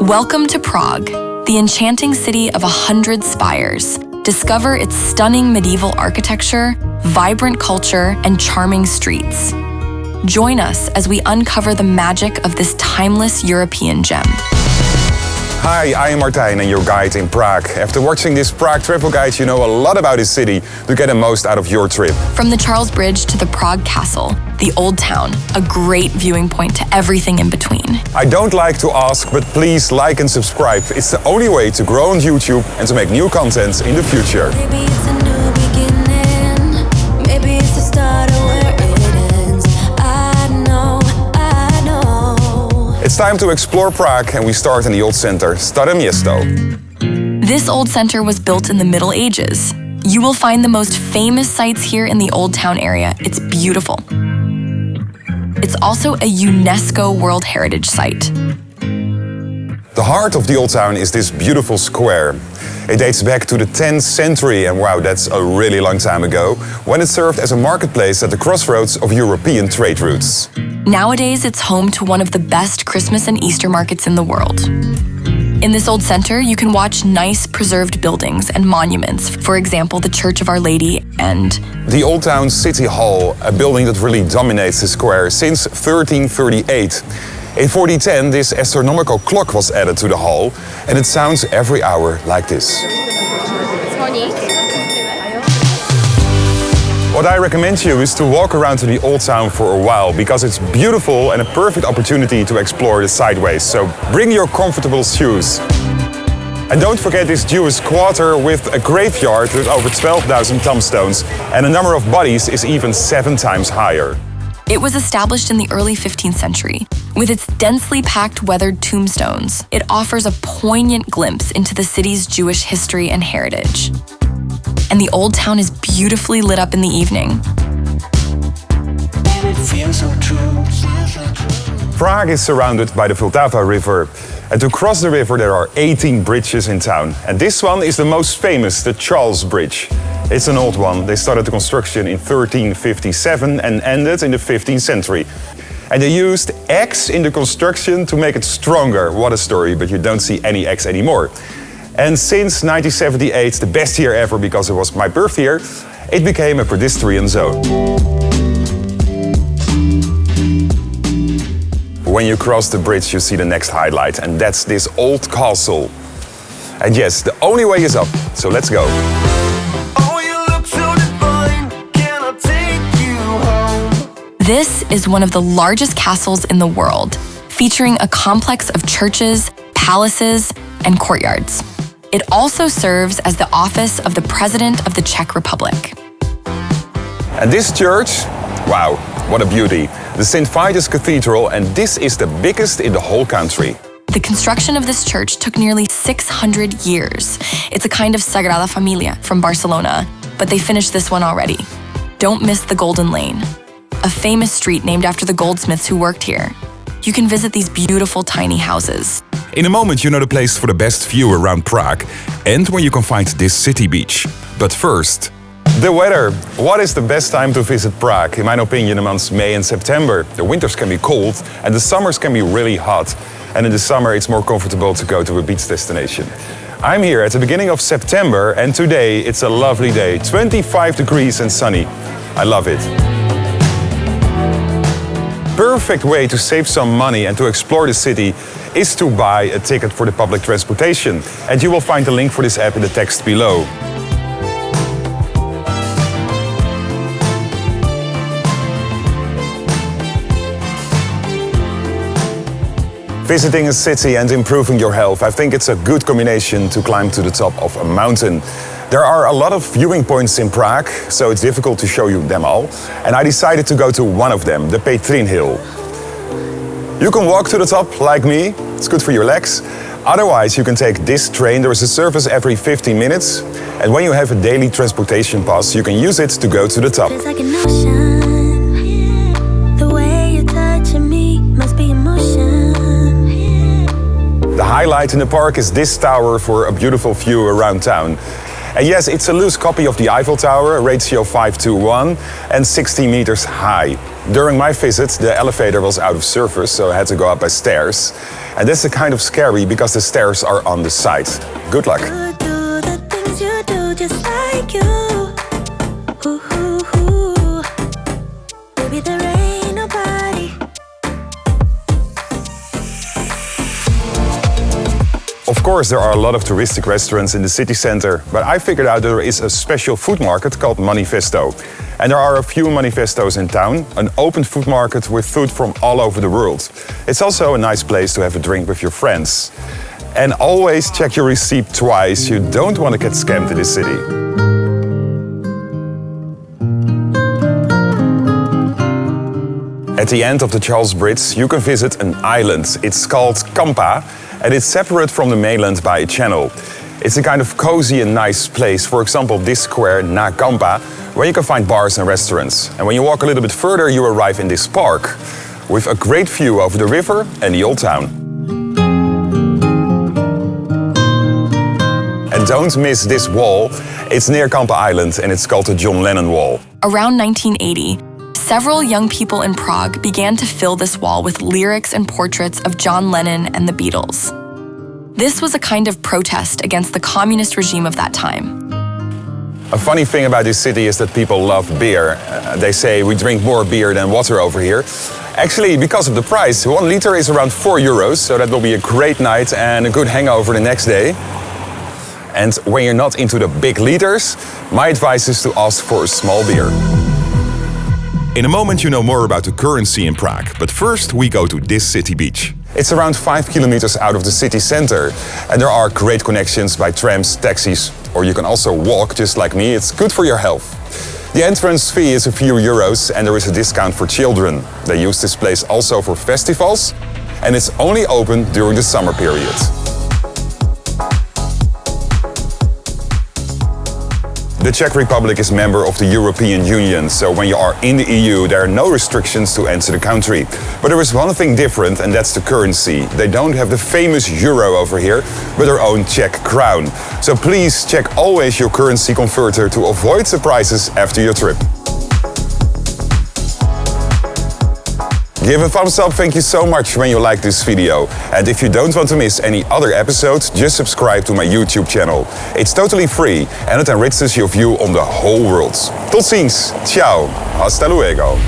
Welcome to Prague, the enchanting city of 100 spires. Discover its stunning medieval architecture, vibrant culture, and charming streets. Join us as we uncover the magic of this timeless European gem. Hi, I am Martijn and your guide in Prague. After watching this Prague Travel guide, you know a lot about this city to get the most out of your trip. From the Charles Bridge to the Prague Castle, the Old Town, a great viewing point to everything in between. I don't like to ask, but please like and subscribe. It's the only way to grow on YouTube and to make new content in the future. Maybe it's a new beginning. Maybe it's the start of where it ends. I know. It's time to explore Prague and we start in the old center, Staré Město. This old center was built in the Middle Ages. You will find the most famous sites here in the Old Town area. It's beautiful. It's also a UNESCO World Heritage Site. The heart of the old town is this beautiful square. It dates back to the 10th century, and wow, that's a really long time ago, when it served as a marketplace at the crossroads of European trade routes. Nowadays, it's home to one of the best Christmas and Easter markets in the world. In this old center, you can watch nice preserved buildings and monuments, for example, the Church of Our Lady and the Old Town City Hall, a building that really dominates the square since 1338. In 4010, this astronomical clock was added to the hall, and it sounds every hour like this. What I recommend to you is to walk around to the Old Town for a while, because it's beautiful and a perfect opportunity to explore the sideways. So bring your comfortable shoes. And don't forget this Jewish quarter with a graveyard with over 12,000 tombstones, and the number of bodies is even 7 times higher. It was established in the early 15th century. With its densely packed weathered tombstones, it offers a poignant glimpse into the city's Jewish history and heritage. And the old town is beautifully lit up in the evening. Prague is surrounded by the Vltava River. And to cross the river there are 18 bridges in town. And this one is the most famous, the Charles Bridge. It's an old one. They started the construction in 1357 and ended in the 15th century. And they used eggs in the construction to make it stronger. What a story, but you don't see any eggs anymore. And since 1978, the best year ever because it was my birth year, it became a pedestrian zone. When you cross the bridge, you see the next highlight, and that's this old castle. And yes, the only way is up, so let's go. This is one of the largest castles in the world, featuring a complex of churches, palaces, and courtyards. It also serves as the office of the President of the Czech Republic. And this church, wow, what a beauty. The St. Vitus Cathedral, and this is the biggest in the whole country. The construction of this church took nearly 600 years. It's a kind of Sagrada Familia from Barcelona, but they finished this one already. Don't miss the Golden Lane, a famous street named after the goldsmiths who worked here. You can visit these beautiful tiny houses. In a moment, you know the place for the best view around Prague and where you can find this city beach. But first, the weather. What is the best time to visit Prague? In my opinion, the months May and September. The winters can be cold and the summers can be really hot. And in the summer, it's more comfortable to go to a beach destination. I'm here at the beginning of September, and today it's a lovely day. 25 degrees and sunny. I love it. Perfect way to save some money and to explore the city is to buy a ticket for the public transportation. And you will find the link for this app in the text below. Visiting a city and improving your health, I think it's a good combination to climb to the top of a mountain. There are a lot of viewing points in Prague, so it's difficult to show you them all. And I decided to go to one of them, the Petrin Hill. You can walk to the top like me, it's good for your legs. Otherwise, you can take this train. There is a service every 15 minutes. And when you have a daily transportation pass, you can use it to go to the top. It's like an ocean. The way you're touching me must be emotion. The highlight in the park is this tower for a beautiful view around town. And yes, it's a loose copy of the Eiffel Tower, ratio 5:1 and 60 meters high. During my visit, the elevator was out of service, so I had to go up by stairs. And that's kind of scary because the stairs are on the side. Good luck. You do the things you do just like you. Ooh, ooh, ooh. Baby, there ain't nobody. Of course, there are a lot of touristic restaurants in the city center, but I figured out there is a special food market called Manifesto. And there are a few Manifestos in town, an open food market with food from all over the world. It's also a nice place to have a drink with your friends. And always check your receipt twice, you don't want to get scammed in this city. At the end of the Charles Bridge, you can visit an island. It's called Kampa, and it's separate from the mainland by a channel. It's a kind of cozy and nice place. For example, this square, Na Kampa, where you can find bars and restaurants. And when you walk a little bit further, you arrive in this park with a great view over the river and the old town. And don't miss this wall. It's near Kampa Island and it's called the John Lennon Wall. Around 1980, several young people in Prague began to fill this wall with lyrics and portraits of John Lennon and the Beatles. This was a kind of protest against the communist regime of that time. A funny thing about this city is that people love beer. They say we drink more beer than water over here. Actually, because of the price, 1 liter is around €4, so that will be a great night and a good hangover the next day. And when you're not into the big liters, my advice is to ask for a small beer. In a moment you know more about the currency in Prague, but first we go to this city beach. It's around 5 kilometers out of the city center, and there are great connections by trams, taxis, or you can also walk just like me. It's good for your health. The entrance fee is a few euros and there is a discount for children. They use this place also for festivals, and it's only open during the summer period. The Czech Republic is member of the European Union, so when you are in the EU, there are no restrictions to enter the country. But there is one thing different, and that's the currency. They don't have the famous euro over here, but their own Czech crown. So please check always your currency converter to avoid surprises after your trip. Give a thumbs up, thank you so much when you like this video. And if you don't want to miss any other episodes, just subscribe to my YouTube channel. It's totally free and it enriches your view on the whole world. Tot ziens, ciao, hasta luego.